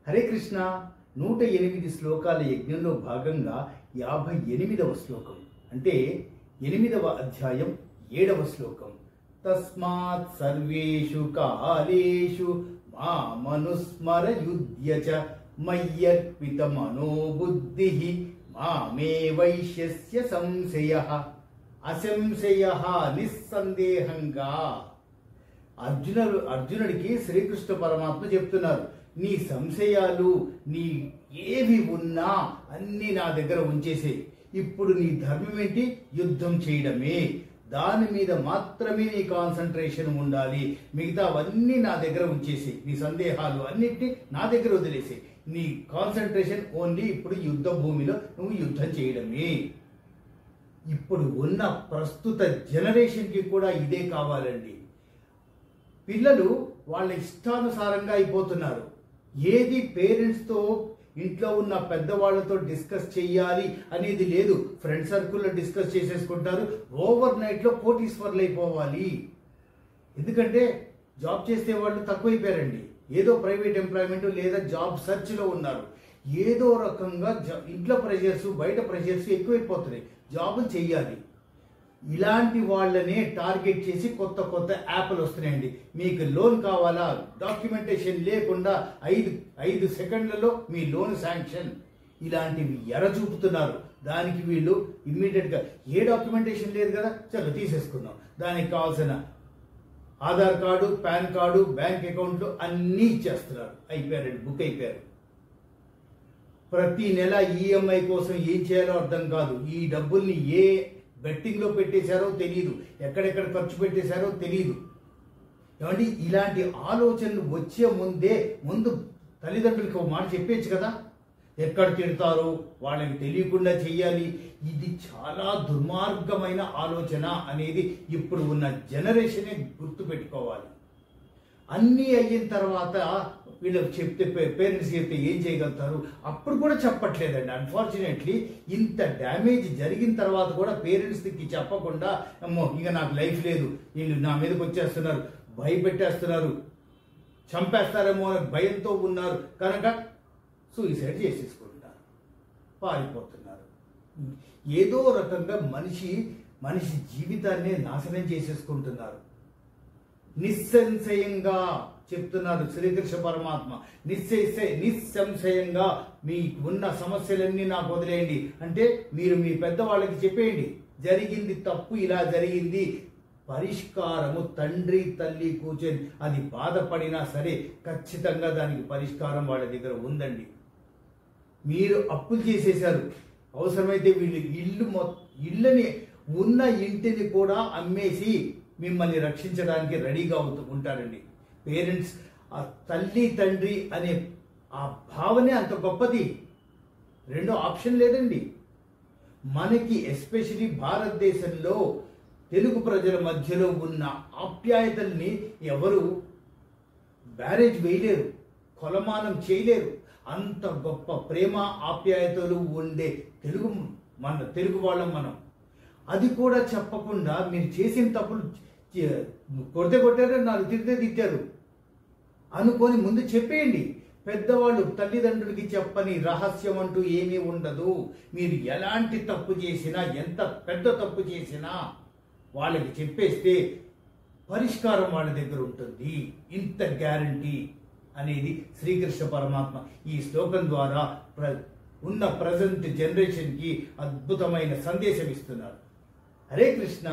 హరే కృష్ణ 108 శ్లోకాల యజ్ఞంలో భాగంగా 58వ శ్లోకం అంటే 8వ అధ్యాయం 7వ శ్లోకం. తస్మాత్ సర్వేషు కాలేషు మామనుస్మరయుధ్య చ మయ్యర్పిత మనోబుద్ధిః మామే వైశ్యస్య సంశయః. అసంశయః నిస్సందేహంగా అర్జునుడికి శ్రీకృష్ణ పరమాత్మ చెప్తున్నారు, నీ సంశయాలు నీ ఏవి ఉన్నా అన్నీ నా దగ్గర ఉంచేసే. ఇప్పుడు నీ ధర్మం ఏంటి? యుద్ధం చేయడమే. దాని మీద మాత్రమే నీ కాన్సన్ట్రేషన్ ఉండాలి. మిగతావన్నీ నా దగ్గర ఉంచేసి, నీ సందేహాలు అన్నిటినీ నా దగ్గర వదిలేసి, నీ కాన్సన్ట్రేషన్ ఓన్లీ ఇప్పుడు యుద్ధ భూమిలో నువ్వు యుద్ధం చేయడమే. ఇప్పుడు ఉన్న ప్రస్తుత జనరేషన్కి కూడా ఇదే కావాలండి. పిల్లలు వాళ్ళ ఇష్టానుసారంగా అయిపోతున్నారు. ఏది పేరెంట్స్తో ఇంట్లో ఉన్న పెద్దవాళ్లతో డిస్కస్ చెయ్యాలి అనేది లేదు. ఫ్రెండ్ సర్కిల్లో డిస్కస్ చేసేసుకుంటారు. ఓవర్ నైట్లో కోటీశ్వర్లు అయిపోవాలి. ఎందుకంటే జాబ్ చేసే వాళ్ళు తక్కువైపోయారండి. ఏదో ప్రైవేట్ ఎంప్లాయ్మెంట్ లేదా జాబ్ సర్చ్లో ఉన్నారు. ఏదో రకంగా ఇంట్లో ప్రెషర్స్ బయట ప్రెషర్స్ ఎక్కువైపోతున్నాయి. జాబ్ చెయ్యాలి. ఇలాంటి వాళ్ళనే టార్గెట్ చేసి కొత్త కొత్త యాప్లు వస్తున్నాయండి. మీకు లోన్ కావాలా? డాక్యుమెంటేషన్ లేకుండా 5 సెకండ్లలో మీ లోన్ శాంక్షన్. ఇలాంటివి చూపుతున్నారు. దానికి వీళ్ళు ఇమ్మీడియట్గా ఏ డాక్యుమెంటేషన్ లేదు కదా, చలో తీసేసుకుందాం. దానికి కావాల్సిన Aadhaar card, pan card, bank అకౌంట్లు అన్నీ ఇచ్చేస్తున్నారు. అయిపోయారండి, బుక్ అయిపోయారు. ప్రతి నెల ఈఎంఐ కోసం ఏం చేయాలో అర్థం కాదు. ఈ డబ్బుల్ని ఏ బెట్టింగ్లో పెట్టేశారో తెలియదు, ఎక్కడెక్కడ ఖర్చు పెట్టేశారో తెలియదు. ఏమంటే ఇలాంటి ఆలోచనలు వచ్చే ముందు తల్లిదండ్రులకి ఒక మాట చెప్పేచ్చు కదా. ఎక్కడ తిడతారో వాళ్ళకి తెలియకుండా చెయ్యాలి. ఇది చాలా దుర్మార్గమైన ఆలోచన అనేది ఇప్పుడు ఉన్న జనరేషనే గుర్తుపెట్టుకోవాలి. అన్నీ అయిన తర్వాత వీళ్ళకి చెప్తే పేరెంట్స్ చెప్తే ఏం చేయగలుగుతారు? అప్పుడు కూడా చెప్పట్లేదండి. అన్ఫార్చునేట్లీ ఇంత డ్యామేజ్ జరిగిన తర్వాత కూడా పేరెంట్స్కి చెప్పకుండా అమ్మో ఇక నాకు లైఫ్ లేదు, వీళ్ళు నా మీదకి వచ్చేస్తున్నారు, భయపెట్టేస్తున్నారు, చంపేస్తారేమో అనే భయంతో ఉన్నారు కనుక సూసైడ్ చేసేసుకుంటున్నారు, పారిపోతున్నారు. ఏదో రకంగా మనిషి జీవితాన్ని నాశనం చేసేసుకుంటున్నారు. నిస్సంశయంగా చెప్తున్నారు శ్రీకృష్ణ పరమాత్మ. నిస్సంశయంగా మీకు ఉన్న సమస్యలన్నీ నాకు వదిలేయండి. అంటే మీరు మీ పెద్దవాళ్ళకి చెప్పేయండి, జరిగింది తప్పు, ఇలా జరిగింది, పరిష్కారము తండ్రి తల్లి కూర్చొని అది బాధపడినా సరే ఖచ్చితంగా దానికి పరిష్కారం వాళ్ళ దగ్గర ఉందండి. మీరు అప్పులు చేసేశారు. అవసరమైతే వీళ్ళు ఇళ్ళని ఉన్న ఇంటిని కూడా అమ్మేసి మిమ్మల్ని రక్షించడానికి రెడీగా ఉంటారండి. పేరెంట్స్, ఆ తల్లి తండ్రి అనే ఆ భావనే అంత గొప్పది. రెండో ఆప్షన్ లేదండి. మనకి ఎస్పెషలీ భారతదేశంలో తెలుగు ప్రజల మధ్యలో ఉన్న ఆప్యాయతల్ని ఎవరు బ్యారేజ్ వేయలేరు, కొలమానం చేయలేరు. అంత గొప్ప ప్రేమ ఆప్యాయతలు ఉండే తెలుగు వాళ్ళం మనం. అది కూడా చెప్పకుండా మీరు చేసిన తప్పులు కొట్టారు, 4 తిరిగితే తిట్టారు అనుకొని ముందు చెప్పేయండి. పెద్దవాళ్ళు తల్లిదండ్రులకి చెప్పని రహస్యం అంటూ ఏమీ ఉండదు. మీరు ఎలాంటి తప్పు చేసినా, ఎంత పెద్ద తప్పు చేసినా వాళ్ళకి చెప్పేస్తే పరిష్కారం వాళ్ళ దగ్గర ఉంటుంది. ఇంత గ్యారంటీ అనేది శ్రీకృష్ణ పరమాత్మ ఈ శ్లోకం ద్వారా ఉన్న ప్రజెంట్ జనరేషన్కి అద్భుతమైన సందేశం ఇస్తున్నారు. హరే కృష్ణ.